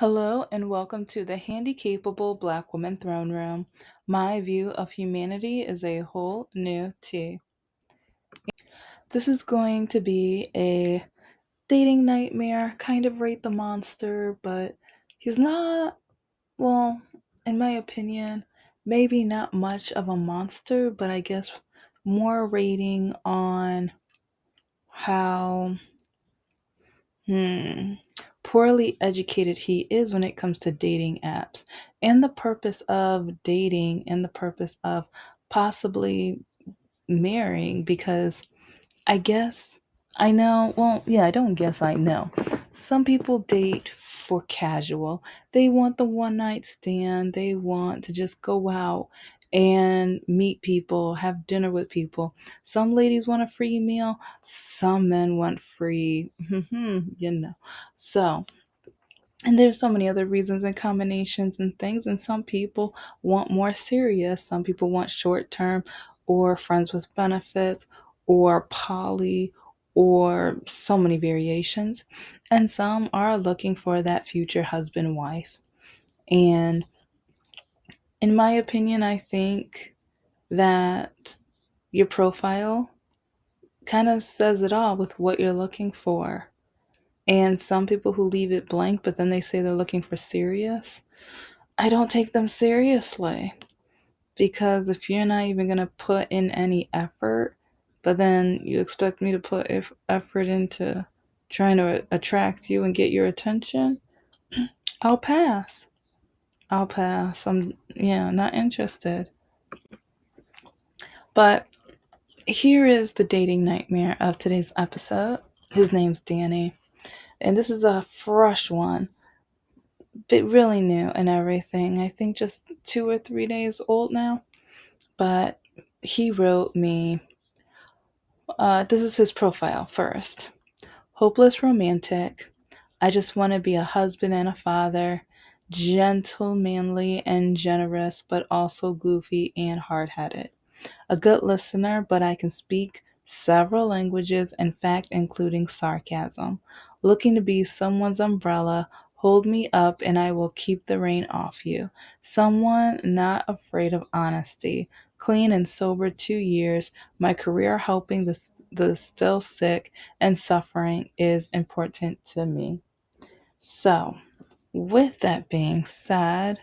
Hello and welcome to the Handicapable Black Woman Throne Room. My view of humanity is a whole new tea. This is going to be a dating nightmare, kind of rate the monster, but he's not, well, in my opinion, maybe not much of a monster, but I guess more rating on how Hmm. Poorly educated he is when it comes to dating apps and the purpose of dating and the purpose of possibly marrying because I guess I know, well, yeah, I don't guess I know. Some people date for casual. They want the one night stand. They want to just go out and meet people, have dinner with people. Some ladies want a free meal. Some men want free, you know. So, and there's so many other reasons and combinations and things. And some people want more serious. Some people want short term or friends with benefits or poly or so many variations. And some are looking for that future husband wife. And in my opinion, I think that your profile kind of says it all with what you're looking for. And some people who leave it blank, but then they say they're looking for serious, I don't take them seriously because if you're not even going to put in any effort, but then you expect me to put effort into trying to attract you and get your attention, I'll pass. I'll pass. I'm, yeah, not interested. But here is the dating nightmare of today's episode. His name's Danny, and this is a fresh one, but really new and everything. I think just 2 or 3 days old now. But he wrote me, this is his profile first. Hopeless romantic. I just want to be a husband and a father, gentle, manly, and generous, but also goofy and hard headed. A good listener, but I can speak several languages, in fact, including sarcasm. Looking to be someone's umbrella, hold me up, and I will keep the rain off you. Someone not afraid of honesty. Clean and sober 2 years. My career helping the still sick and suffering is important to me. So, with that being said,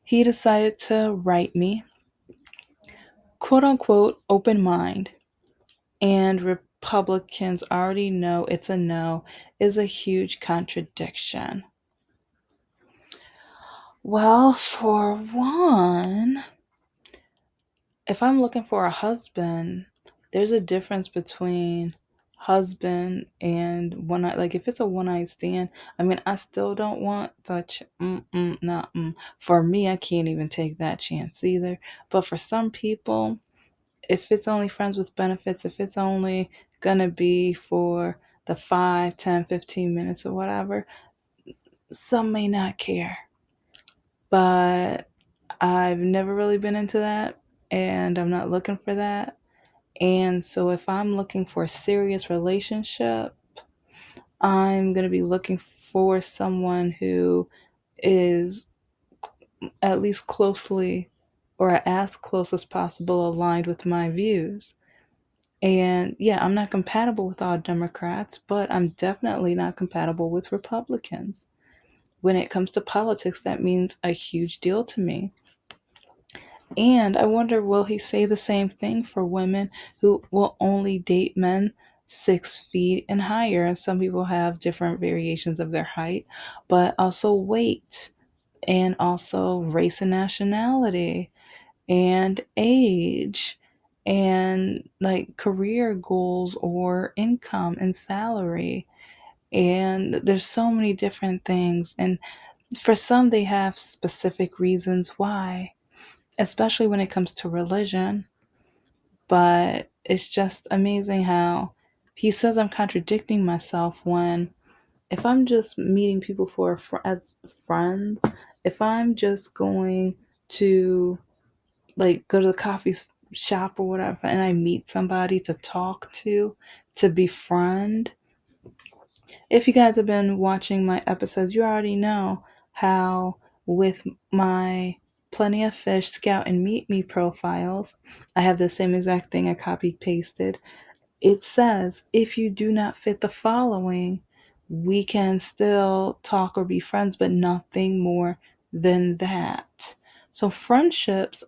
he decided to write me, quote unquote, open mind. And Republicans already know it's a no is a huge contradiction. Well, for one, if I'm looking for a husband, there's a difference between husband and one night. Like if it's a one night stand, I mean, I still don't want such. Not For me, I can't even take that chance either. But for some people, if it's only friends with benefits, if it's only gonna be for the 5, 10, 15 minutes or whatever, some may not care. But I've never really been into that and I'm not looking for that. And so if I'm looking for a serious relationship, I'm gonna be looking for someone who is at least closely or as close as possible aligned with my views. And yeah, I'm not compatible with all Democrats, but I'm definitely not compatible with Republicans. When it comes to politics, that means a huge deal to me. And I wonder, will he say the same thing for women who will only date men 6 feet and higher? And some people have different variations of their height, but also weight and also race and nationality and age and like career goals or income and salary. And there's so many different things. And for some, they have specific reasons why, especially when it comes to religion. But it's just amazing how he says I'm contradicting myself when if I'm just meeting people as friends, if I'm just going to like go to the shop or whatever and I meet somebody to talk to befriend, If you guys have been watching my episodes, you already know how with my Plenty of Fish, Scout, and Meet Me profiles, I have the same exact thing I copy pasted. It says, if you do not fit the following, we can still talk or be friends, but nothing more than that. So friendships,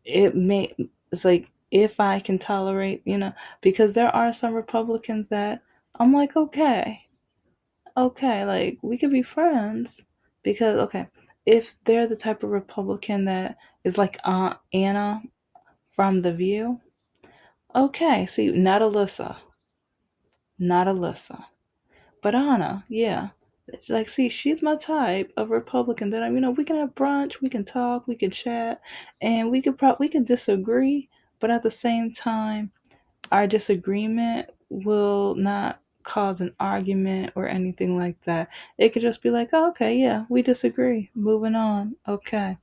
it may, it's like if I can tolerate, because there are some Republicans that I'm like, okay, like we could be friends because if they're the type of Republican that is like Aunt Anna from The View, okay, see, not Alyssa, but Anna, yeah. It's like, see, she's my type of Republican that we can have brunch, we can talk, we can chat, and we can disagree, but at the same time, our disagreement will not cause an argument or anything like that. It could just be like, oh, okay, yeah, we disagree. Moving on. Okay.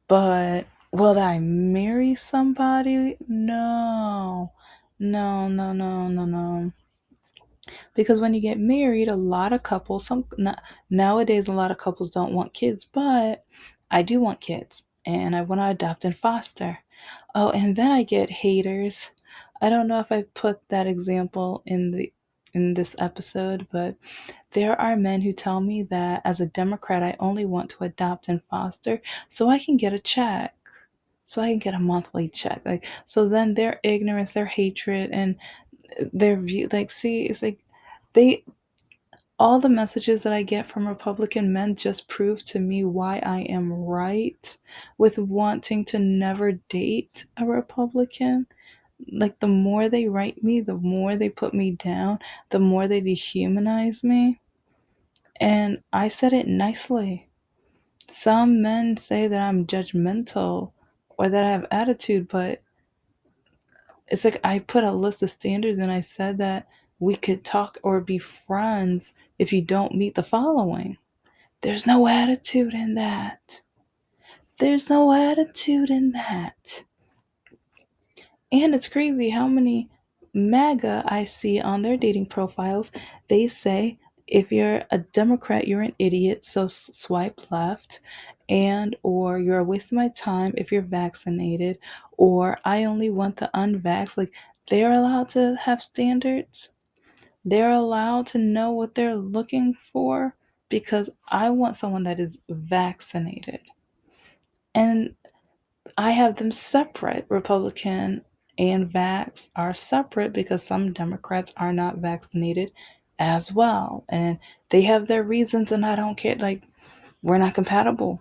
But will I marry somebody? No. No, no, no, no, no. Because when you get married, a lot of couples, nowadays, a lot of couples don't want kids, but I do want kids and I want to adopt and foster. Oh, and then I get haters. I don't know if I put that example in this episode, but there are men who tell me that as a Democrat, I only want to adopt and foster so I can get a check. So I can get a monthly check. Like so then their ignorance, their hatred and their view like see, it's like they all the messages that I get from Republican men just prove to me why I am right with wanting to never date a Republican. Like, the more they write me, the more they put me down, the more they dehumanize me. And I said it nicely. Some men say that I'm judgmental or that I have attitude, but it's like I put a list of standards and I said that we could talk or be friends if you don't meet the following. There's no attitude in that. There's no attitude in that. And it's crazy how many MAGA I see on their dating profiles. They say if you're a Democrat, you're an idiot, so swipe left. And or you're a waste of my time if you're vaccinated, or I only want the unvaxxed. Like they're allowed to have standards. They're allowed to know what they're looking for because I want someone that is vaccinated. And I have them separate. Republican and Vax are separate because some Democrats are not vaccinated as well. And they have their reasons, and I don't care. Like, we're not compatible.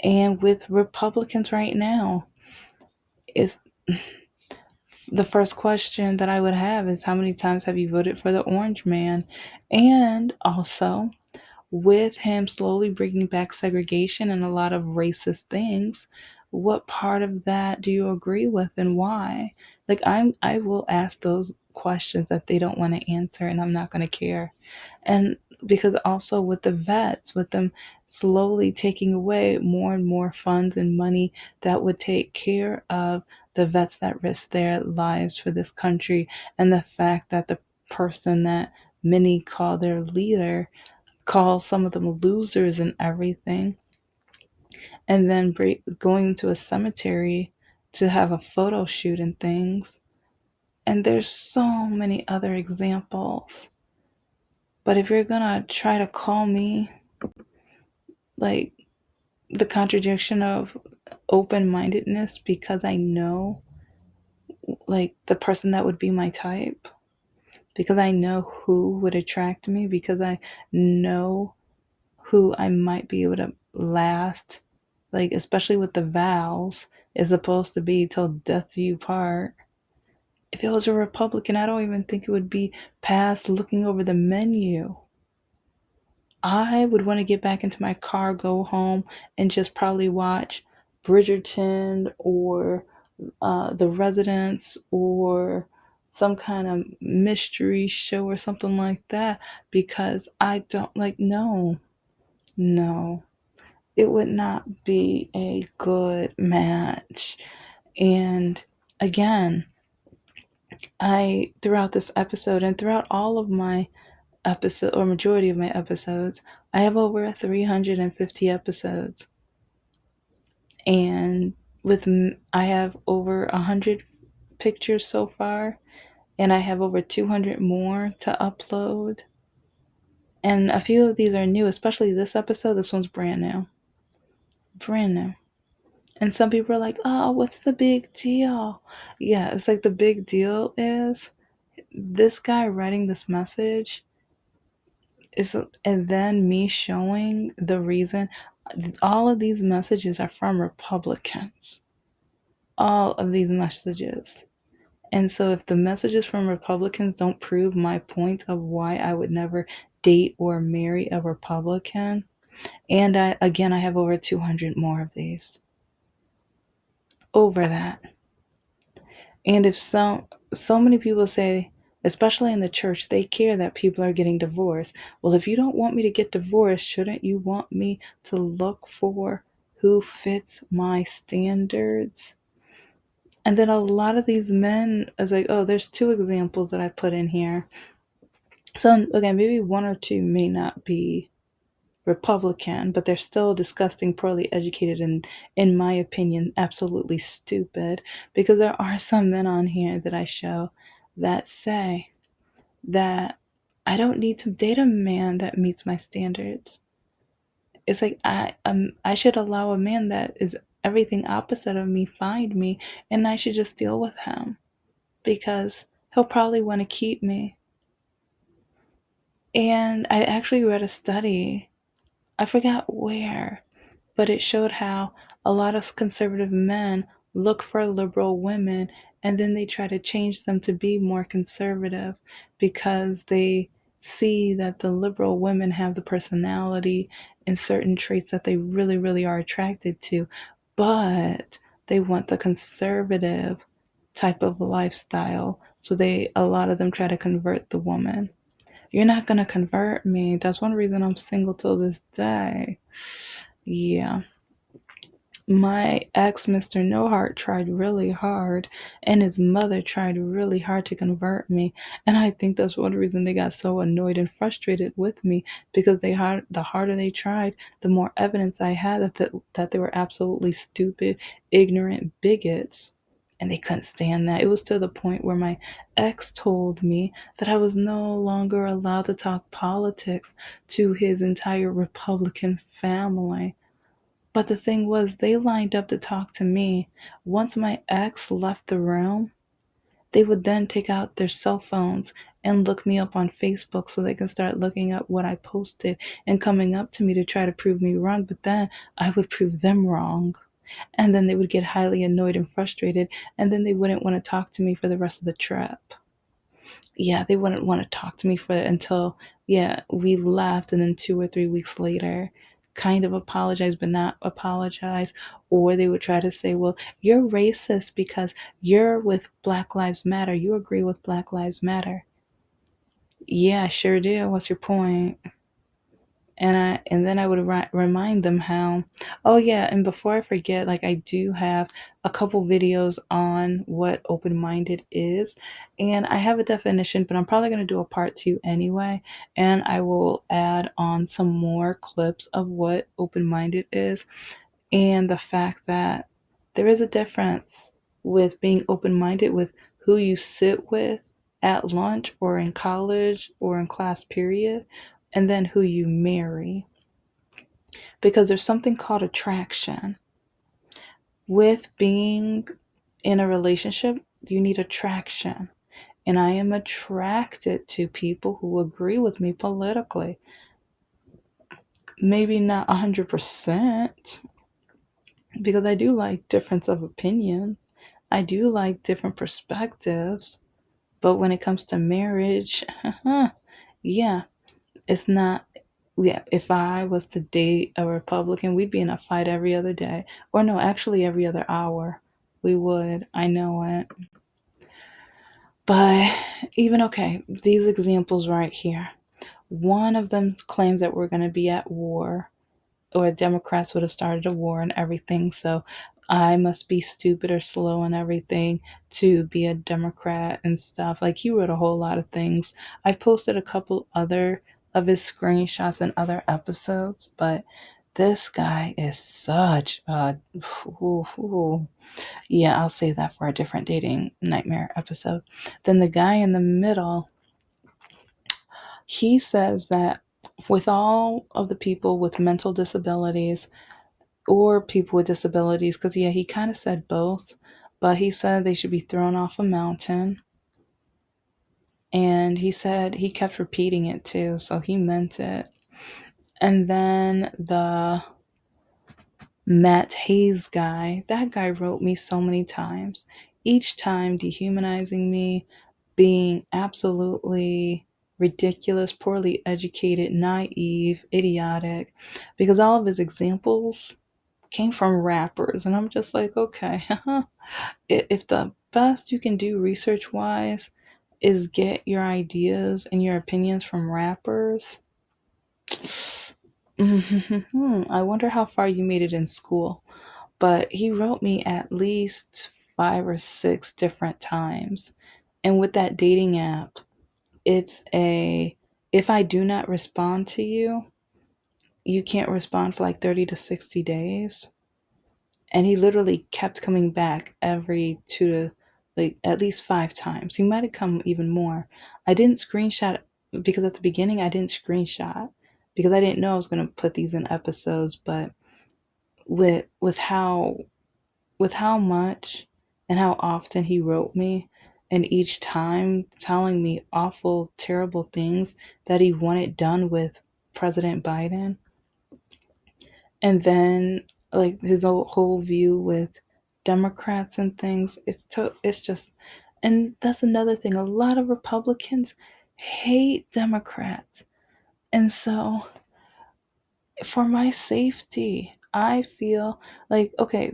And with Republicans right now, is the first question that I would have is how many times have you voted for the orange man? And also, with him slowly bringing back segregation and a lot of racist things, what part of that do you agree with and why? Like I will ask those questions that they don't want to answer and I'm not going to care. And because also with the vets, with them slowly taking away more and more funds and money that would take care of the vets that risk their lives for this country, and the fact that the person that many call their leader call some of them losers and everything, and then going to a cemetery to have a photo shoot and things. And there's so many other examples. But if you're gonna try to call me like the contradiction of open mindedness because I know like the person that would be my type, because I know who would attract me, because I know who I might be able to last, like especially with the vows, is supposed to be till death do you part. If it was a Republican, I don't even think it would be past looking over the menu. I would want to get back into my car, go home, and just probably watch Bridgerton or The Residence or some kind of mystery show or something like that because I don't like, no, no. It would not be a good match. And again, I throughout this episode and throughout all of my episode or majority of my episodes, I have over 350 episodes, and I have over 100 pictures so far, and I have over 200 more to upload. And a few of these are new, especially this episode. This one's brand new. Brand new. And some people are like, oh, what's the big deal? Yeah, it's like the big deal is this guy writing this message is, and then me showing the reason. All of these messages are from Republicans. All of these messages. And so if the messages from Republicans don't prove my point of why I would never date or marry a Republican, and I have over 200 more of these. Over that. And if so many people say, especially in the church, they care that people are getting divorced. Well, if you don't want me to get divorced, shouldn't you want me to look for who fits my standards? And then a lot of these men is like, oh, there's two examples that I put in here. So again, maybe one or two may not be Republican, but they're still disgusting, poorly educated, and, in my opinion, absolutely stupid. Because there are some men on here that I show that say that I don't need to date a man that meets my standards. It's like I should allow a man that is everything opposite of me find me, and I should just deal with him because he'll probably want to keep me. And I actually read a study, I forgot where, but it showed how a lot of conservative men look for liberal women and then they try to change them to be more conservative because they see that the liberal women have the personality and certain traits that they really, really are attracted to, but they want the conservative type of lifestyle. So a lot of them try to convert the woman. You're not going to convert me. That's one reason I'm single till this day. Yeah. My ex, Mr. No Heart, tried really hard, and his mother tried really hard to convert me. And I think that's one reason they got so annoyed and frustrated with me because the harder they tried, the more evidence I had that they were absolutely stupid, ignorant bigots. And they couldn't stand that. It was to the point where my ex told me that I was no longer allowed to talk politics to his entire Republican family. But the thing was, they lined up to talk to me. Once my ex left the room, they would then take out their cell phones and look me up on Facebook so they can start looking up what I posted and coming up to me to try to prove me wrong. But then I would prove them wrong. And then they would get highly annoyed and frustrated. And then they wouldn't want to talk to me for the rest of the trip. Yeah, they wouldn't want to talk to me for until, yeah, we left, and then 2 or 3 weeks later kind of apologize but not apologize. Or they would try to say, well, you're racist because you're with Black Lives Matter, you agree with Black Lives Matter. Yeah, I sure do. What's your point? And then I would remind them how, oh yeah, and before I forget, like, I do have a couple videos on what open-minded is, and I have a definition, but I'm probably going to do a part two anyway, and I will add on some more clips of what open-minded is, and the fact that there is a difference with being open-minded with who you sit with at lunch or in college or in class period, and then who you marry, because there's something called attraction. With being in a relationship, you need attraction. And I am attracted to people who agree with me politically. Maybe not 100%, because I do like difference of opinion. I do like different perspectives. But when it comes to marriage, yeah, it's not. Yeah, if I was to date a Republican, we'd be in a fight every other day. Or no, actually every other hour. We would. I know it. But even okay, these examples right here. One of them claims that we're going to be at war, or Democrats would have started a war and everything. So I must be stupid or slow and everything to be a Democrat and stuff. Like, he wrote a whole lot of things. I posted a couple other of his screenshots in other episodes, but this guy is such a. Ooh, ooh. Yeah, I'll save that for a different dating nightmare episode. Then the guy in the middle, he says that with all of the people with mental disabilities or people with disabilities, because yeah, he kind of said both, but he said they should be thrown off a mountain. And he said he kept repeating it too, so he meant it. And then the Matt Hayes guy, that guy wrote me so many times, each time dehumanizing me, being absolutely ridiculous, poorly educated, naive, idiotic, because all of his examples came from rappers. And I'm just like, okay, if the best you can do research wise is get your ideas and your opinions from rappers, I wonder how far you made it in school. But he wrote me at least 5 or 6 different times. And with that dating app, it's a if I do not respond to you, you can't respond for like 30 to 60 days. And he literally kept coming back every 2 to like at least 5 times. He might have come even more. I didn't screenshot because at the beginning I didn't screenshot because I didn't know I was going to put these in episodes, but with how much and how often he wrote me, and each time telling me awful, terrible things that he wanted done with President Biden, and then like his whole view with Democrats and things. It's just, and that's another thing. A lot of Republicans hate Democrats, and so for my safety, I feel like okay,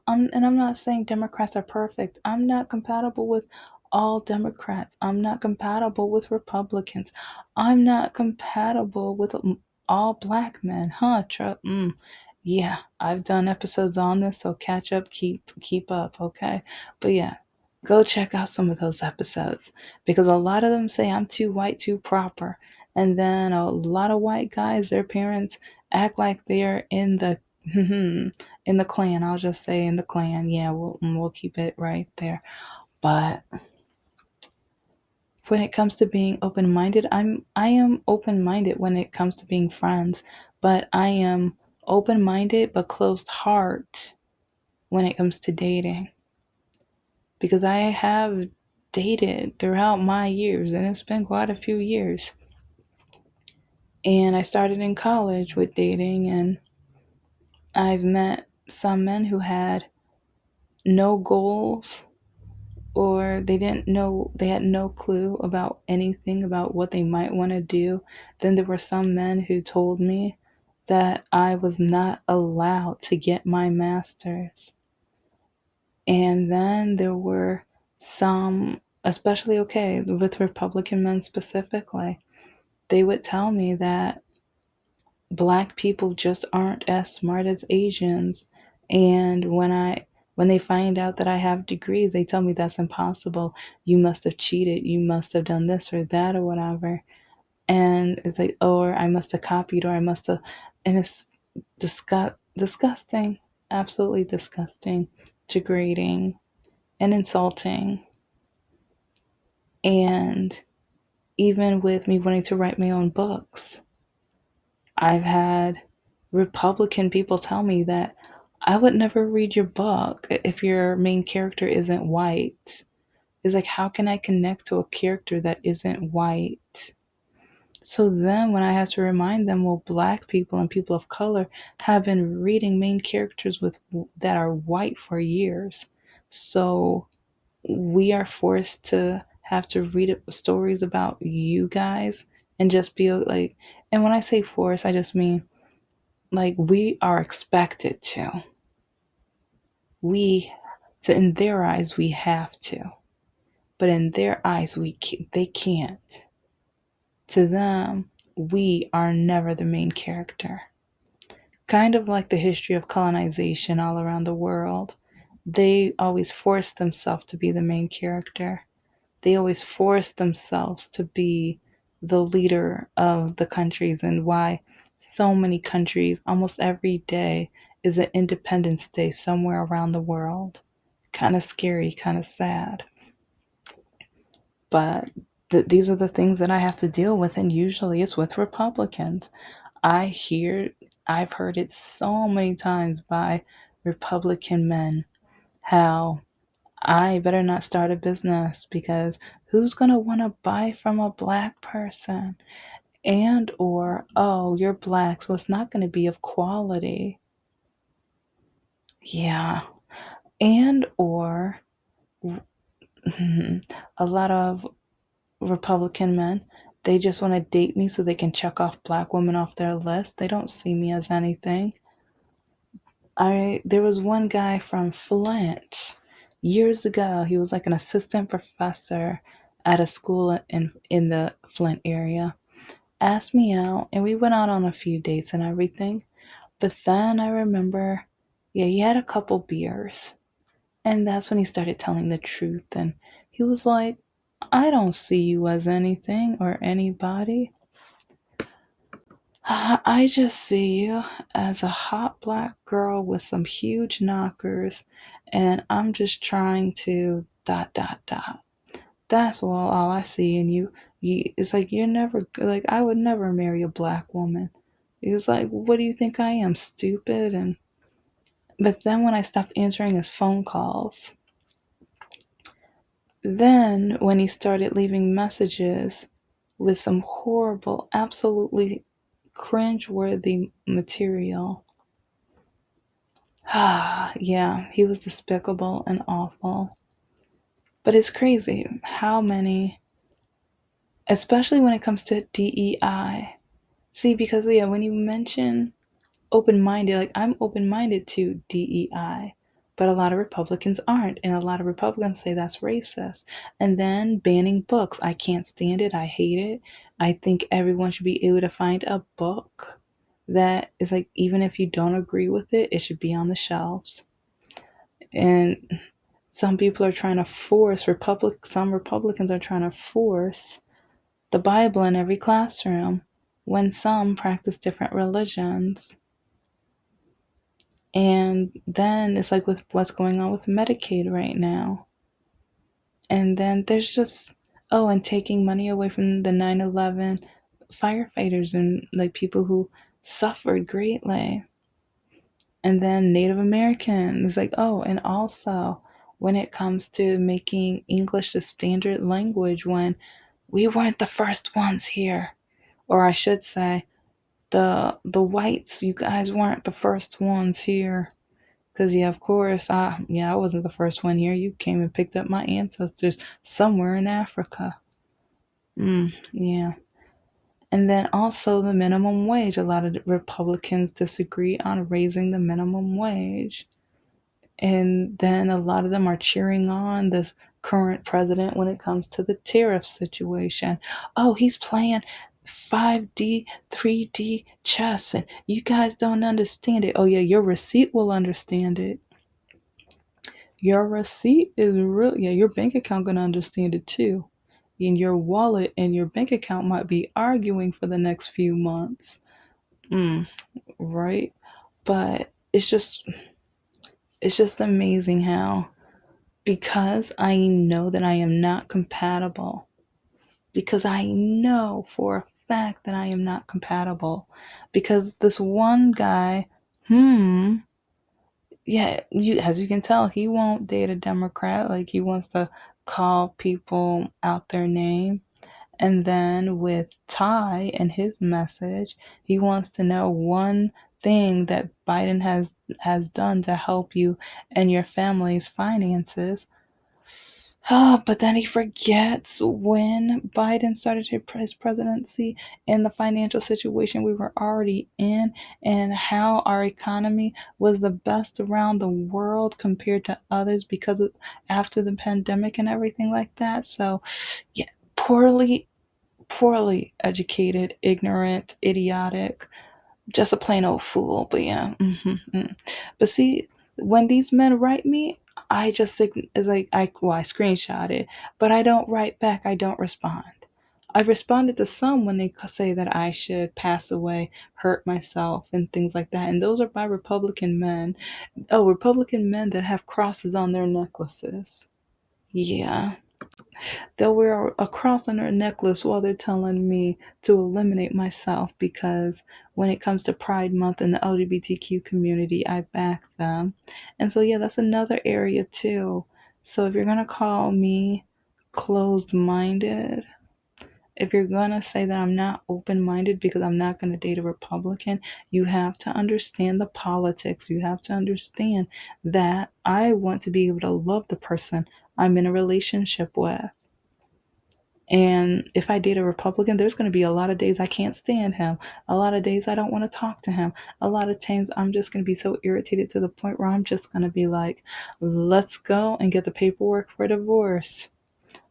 and I'm not saying Democrats are perfect. I'm not compatible with all Democrats. I'm not compatible with Republicans. I'm not compatible with all black men. Huh? Yeah, I've done episodes on this, so catch up, keep up, okay? But yeah, go check out some of those episodes because a lot of them say I'm too white, too proper. And then a lot of white guys, their parents act like they're in the in the clan. I'll just say in the clan. Yeah, we'll keep it right there. But when it comes to being open-minded, I am open-minded when it comes to being friends, but I am open-minded but closed heart when it comes to dating because I have dated throughout my years and it's been quite a few years. And I started in college with dating, and I've met some men who had no goals or they didn't know, they had no clue about anything about what they might want to do. Then there were some men who told me that I was not allowed to get my master's. And then there were some, especially okay, with Republican men specifically, they would tell me that black people just aren't as smart as Asians. And when they find out that I have degrees, they tell me that's impossible. You must have cheated. You must have done this or that or whatever. And it's like, oh, or I must have copied or I must have, and it's disgusting, absolutely disgusting, degrading, and insulting. And even with me wanting to write my own books, I've had Republican people tell me that I would never read your book if your main character isn't white. It's like, how can I connect to a character that isn't white? So then when I have to remind them, well, black people and people of color have been reading main characters that are white for years. So we are forced to have to read stories about you guys and just be like, and when I say force, I just mean like we are expected to. We, to, in their eyes, we have to, but in their eyes, they can't. To them, we are never the main character. Kind of like the history of colonization all around the world. they always force themselves to be the main character. They always force themselves to be the leader of the countries, and why so many countries, almost every day, is an Independence Day somewhere around the world. Kind of scary, kind of sad. But these are the things that I have to deal with, and usually it's with Republicans. I hear, I've heard it so many times by Republican men how I better not start a business because who's going to want to buy from a black person? And or, oh, you're black, so it's not going to be of quality. Yeah. And or a lot of Republican men, they just want to date me so they can check off black women off their list. They don't see me as anything. I There was one guy from Flint years ago. He was like an assistant professor at a school in the Flint area. Asked me out, and we went out on a few dates and everything. But then I remember, yeah, he had a couple beers, and that's when he started telling the truth. And he was like, "I don't see you as anything or anybody. I just see you as a hot black girl with some huge knockers, and I'm just trying to dot dot dot. That's all I see in you. It's like you're never like I would never marry a black woman." He was like, "What do you think I am, stupid?" And but then when I stopped answering his phone calls, then when he started leaving messages with some horrible, absolutely cringe-worthy material. Yeah, he was despicable and awful. But it's crazy how many, especially when it comes to DEI. See, because yeah, when you mention open minded, like I'm open minded to DEI, but a lot of Republicans aren't. And a lot of Republicans say that's racist. And then banning books. I can't stand it. I hate it. I think everyone should be able to find a book that is like, even if you don't agree with it, it should be on the shelves. And some people are trying to force some Republicans are trying to force the Bible in every classroom when some practice different religions. And then it's like with what's going on with Medicaid right now. And then there's just, oh, and taking money away from the 9/11 firefighters and like people who suffered greatly. And then Native American is like, oh, and also when it comes to making English the standard language when we weren't the first ones here. Or I should say, the whites, you guys weren't the first ones here. Because yeah, of course, I wasn't the first one here. You came and picked up my ancestors somewhere in Africa. Yeah. And then also the minimum wage. A lot of Republicans disagree on raising the minimum wage. And then a lot of them are cheering on this current president when it comes to the tariff situation. Oh, he's playing 5D, 3D chess, and you guys don't understand it. Oh, yeah, your receipt will understand it. Your receipt is real. Yeah, your bank account gonna understand it too. And your wallet and your bank account might be arguing for the next few months. Mm, right? But it's just amazing how, because I know that I am not compatible, because I know for a fact that I am not compatible, because this one guy, yeah, as you can tell, he won't date a Democrat. Like he wants to call people out their name. And then with Ty and his message, he wants to know one thing that Biden has done to help you and your family's finances. Oh, but then he forgets when Biden started his presidency and the financial situation we were already in, and how our economy was the best around the world compared to others because of after the pandemic and everything like that. So, yeah, poorly educated, ignorant, idiotic, just a plain old fool. But yeah, but see, when these men write me, I just it's like I screenshot it, but I don't write back. I don't respond. I've responded to some when they say that I should pass away, hurt myself, and things like that. And those are by Republican men. Oh, Republican men that have crosses on their necklaces. Yeah. They'll wear a cross on their necklace while they're telling me to eliminate myself because when it comes to Pride Month and the LGBTQ community, I back them. And so, yeah, that's another area too. So, if you're going to call me closed minded, if you're going to say that I'm not open minded because I'm not going to date a Republican, you have to understand the politics. You have to understand that I want to be able to love the person I'm in a relationship with. And if I date a Republican, there's going to be a lot of days I can't stand him. A lot of days I don't want to talk to him. A lot of times I'm just going to be so irritated to the point where I'm just going to be like, let's go and get the paperwork for divorce.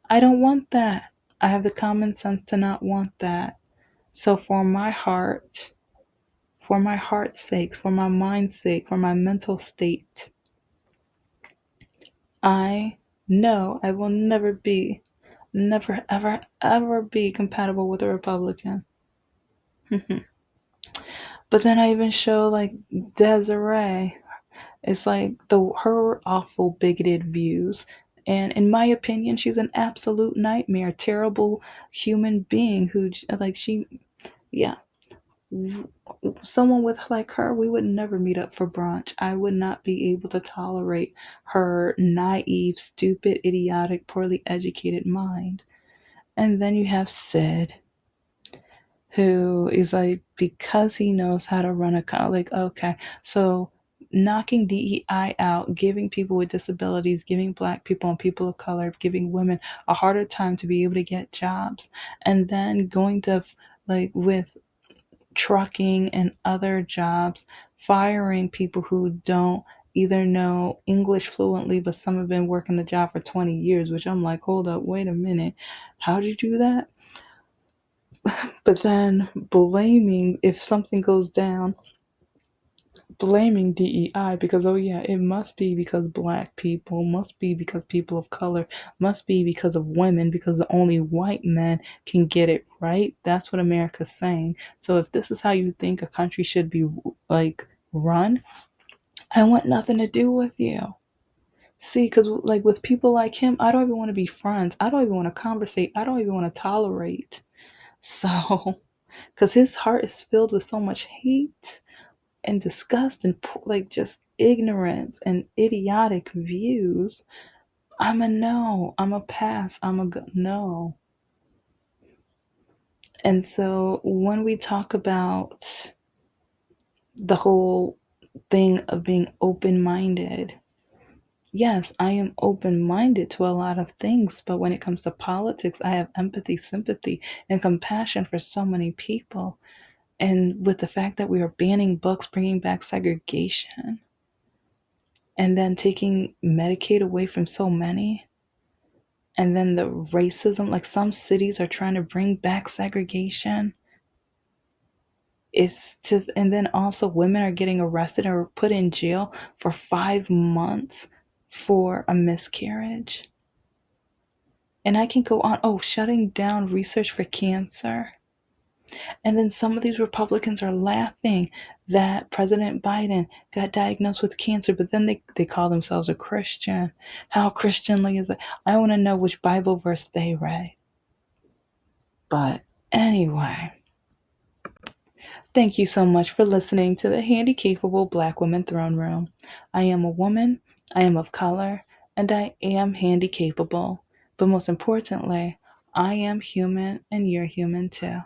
I don't want that. I have the common sense to not want that. So for my heart's sake, for my mind's sake, for my mental state, I know I will never, ever, ever be compatible with a Republican. But then I even show like Desiree. It's like her awful bigoted views. And in my opinion, she's an absolute nightmare, terrible human being who like yeah. Someone with like her, we would never meet up for brunch. I would not be able to tolerate her naive, stupid, idiotic, poorly educated mind. And then you have Sid, who is like, because he knows how to run a like, okay, so knocking DEI out, giving people with disabilities, giving Black people and people of color, giving women a harder time to be able to get jobs, and then going to like with trucking and other jobs, firing people who don't either know English fluently, but some have been working the job for 20 years, which I'm like, hold up, wait a minute, how'd you do that? But then blaming, if something goes down, blaming DEI because, oh yeah, it must be because Black people, must be because people of color, must be because of women, because only white men can get it right. That's what America's saying. So if this is how you think a country should be like run, I want nothing to do with you. See, because like with people like him, I don't even want to be friends. I don't even want to conversate. I don't even want to tolerate. So, because his heart is filled with so much hate and disgust and like just ignorance and idiotic views, I'm a no. I'm a pass. No. And so when we talk about the whole thing of being open minded, yes, I am open minded to a lot of things, but when it comes to politics, I have empathy, sympathy, and compassion for so many people. And with the fact that we are banning books, bringing back segregation, and then taking Medicaid away from so many, and then the racism, like some cities are trying to bring back segregation. It's just, and then also women are getting arrested or put in jail for 5 months for a miscarriage. And I can go on, oh, shutting down research for cancer. And then some of these Republicans are laughing that President Biden got diagnosed with cancer, but then they call themselves a Christian. How Christianly is it? I want to know which Bible verse they read. But anyway, thank you so much for listening to the Handicapable Black Women Throne Room. I am a woman, I am of color, and I am handicapable. But most importantly, I am human and you're human too.